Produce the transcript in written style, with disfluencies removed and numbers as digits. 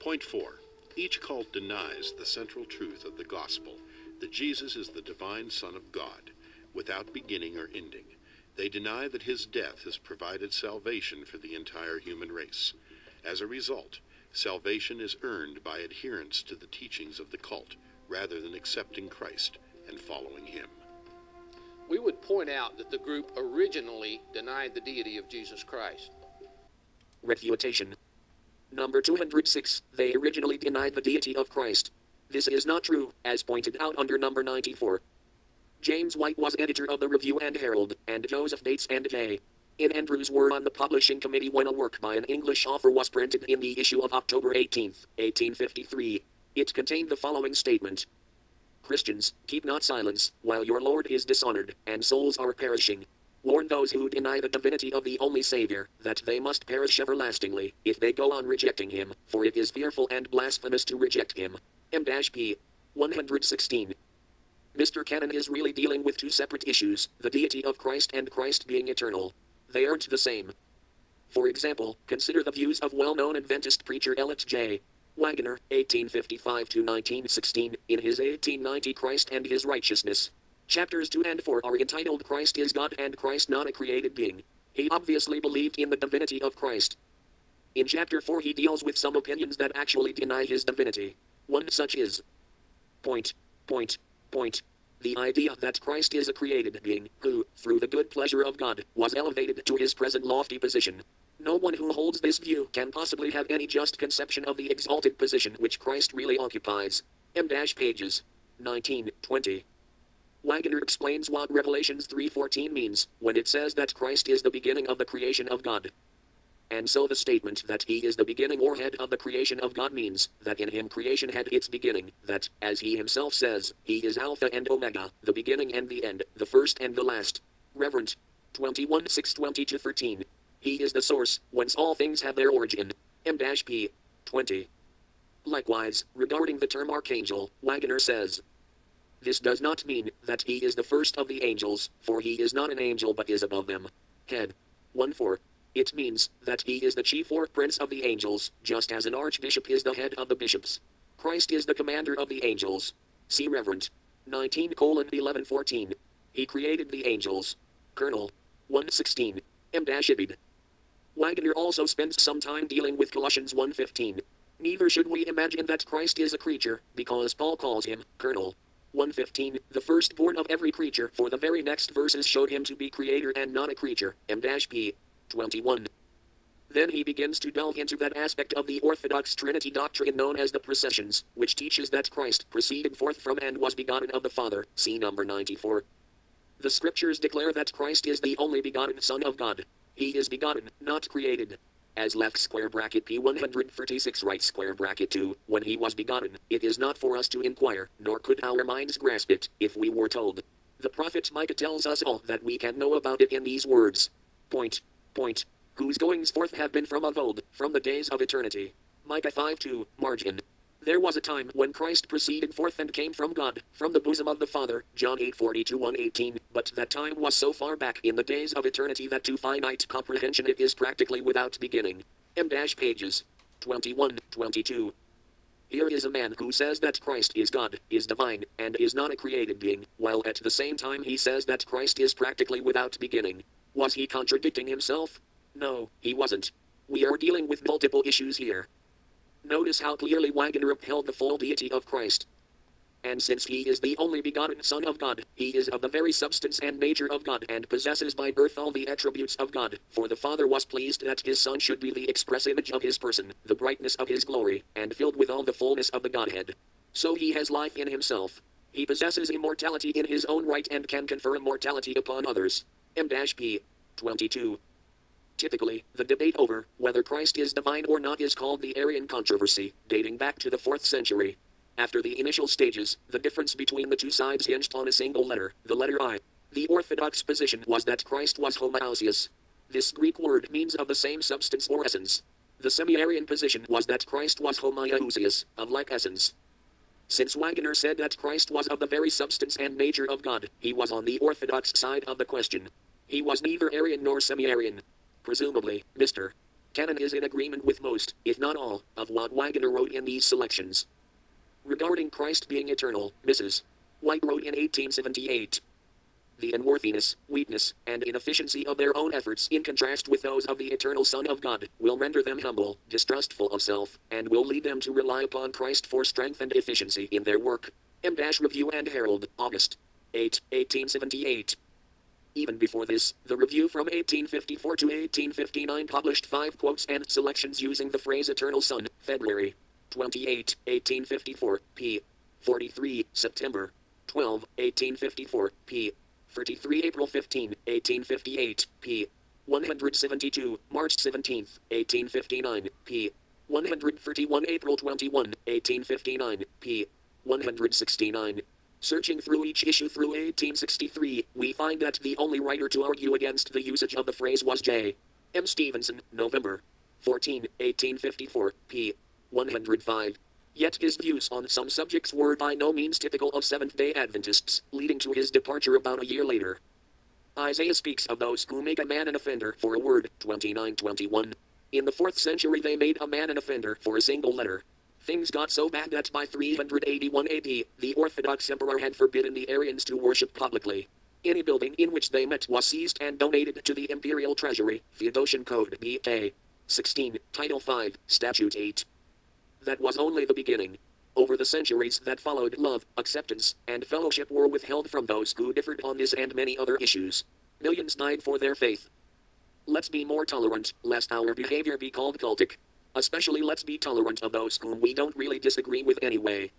Point 4. Each cult denies the central truth of the gospel, that Jesus is the divine Son of God, without beginning or ending. They deny that his death has provided salvation for the entire human race. As a result, salvation is earned by adherence to the teachings of the cult, rather than accepting Christ and following him. We would point out that the group originally denied the deity of Jesus Christ. Refutation. Number 206. They originally denied the deity of Christ. This is not true, as pointed out under number 94. James White was editor of the Review and Herald, and Joseph Bates and J. In Andrews were on the publishing committee when a work by an English author was printed in the issue of October 18, 1853. It contained the following statement. Christians, keep not silence, while your Lord is dishonored, and souls are perishing. Warn those who deny the divinity of the only Savior, that they must perish everlastingly, if they go on rejecting him, for it is fearful and blasphemous to reject him. M-P. 116. Mr. Cannon is really dealing with two separate issues, the deity of Christ and Christ being eternal. They aren't the same. For example, consider the views of well-known Adventist preacher Elliot J. Waggoner, 1855-1916, in his 1890 Christ and His Righteousness. Chapters 2 and 4 are entitled Christ is God and Christ not a created being. He obviously believed in the divinity of Christ. In Chapter 4 he deals with some opinions that actually deny his divinity. One such is Point. The idea that Christ is a created being, who, through the good pleasure of God, was elevated to his present lofty position. No one who holds this view can possibly have any just conception of the exalted position which Christ really occupies. Pages 19-20. Waggoner explains what Revelations 3:14 means, when it says that Christ is the beginning of the creation of God. And so the statement that he is the beginning or head of the creation of God means that in him creation had its beginning, that, as he himself says, he is Alpha and Omega, the beginning and the end, the first and the last. Reverend 21:6-20-13. He is the source, whence all things have their origin. M-P. 20. Likewise, regarding the term archangel, Waggoner says, this does not mean that he is the first of the angels, for he is not an angel but is above them. Head 1-4. It means that he is the chief or prince of the angels, just as an archbishop is the head of the bishops. Christ is the commander of the angels. See Reverend 19:11-14. He created the angels. Colonel 1:16. M-Ibid. Waggoner also spends some time dealing with Colossians 1:15. Neither should we imagine that Christ is a creature, because Paul calls him, Colonel 1:15, the firstborn of every creature, for the very next verses showed him to be creator and not a creature. M-P. 21. Then he begins to delve into that aspect of the Orthodox Trinity doctrine known as the processions, which teaches that Christ proceeded forth from and was begotten of the Father. See number 94. The scriptures declare that Christ is the only begotten Son of God. He is begotten, not created. As left square bracket P 136 right square bracket 2, when he was begotten, it is not for us to inquire, nor could our minds grasp it, if we were told. The prophet Micah tells us all that we can know about it in these words. Point. Whose goings forth have been from of old, from the days of eternity. Micah 5:2, margin. There was a time when Christ proceeded forth and came from God, from the bosom of the Father, John 8:42-118, but that time was so far back in the days of eternity that to finite comprehension it is practically without beginning. Pages 21-22. Here is a man who says that Christ is God, is divine, and is not a created being, while at the same time he says that Christ is practically without beginning. Was he contradicting himself? No, he wasn't. We are dealing with multiple issues here. Notice how clearly Waggoner upheld the full deity of Christ. And since he is the only begotten Son of God, he is of the very substance and nature of God and possesses by birth all the attributes of God, for the Father was pleased that his Son should be the express image of his person, the brightness of his glory, and filled with all the fullness of the Godhead. So he has life in himself. He possesses immortality in his own right and can confer immortality upon others. M-P. 22. Typically, the debate over whether Christ is divine or not is called the Arian controversy, dating back to the 4th century. After the initial stages, the difference between the two sides hinged on a single letter, the letter I. The Orthodox position was that Christ was homoousios. This Greek word means of the same substance or essence. The semi-Arian position was that Christ was homoousios, of like essence. Since Waggoner said that Christ was of the very substance and nature of God, he was on the Orthodox side of the question. He was neither Arian nor semi-Arian. Presumably, Mr. Canon is in agreement with most, if not all, of what Waggoner wrote in these selections. Regarding Christ being eternal, Mrs. White wrote in 1878. The unworthiness, weakness, and inefficiency of their own efforts in contrast with those of the eternal Son of God will render them humble, distrustful of self, and will lead them to rely upon Christ for strength and efficiency in their work. M-Review and Herald, August 8, 1878. Even before this, the Review from 1854 to 1859 published 5 quotes and selections using the phrase Eternal Son, February 28, 1854, p. 43, September 12, 1854, p. 33, April 15, 1858, p. 172, March 17, 1859, p. 131, April 21, 1859, p. 169. Searching through each issue through 1863, we find that the only writer to argue against the usage of the phrase was J. M. Stevenson, November 14, 1854, p. 105. Yet his views on some subjects were by no means typical of Seventh-day Adventists, leading to his departure about a year later. Isaiah speaks of those who make a man an offender for a word, 29:21. In the 4th century they made a man an offender for a single letter. Things got so bad that by 381 AD, the Orthodox Emperor had forbidden the Arians to worship publicly. Any building in which they met was seized and donated to the imperial treasury, Theodosian Code B.A. 16, Title 5, Statute 8. That was only the beginning. Over the centuries that followed, love, acceptance, and fellowship were withheld from those who differed on this and many other issues. Millions died for their faith. Let's be more tolerant, lest our behavior be called cultic. Especially let's be tolerant of those whom we don't really disagree with anyway.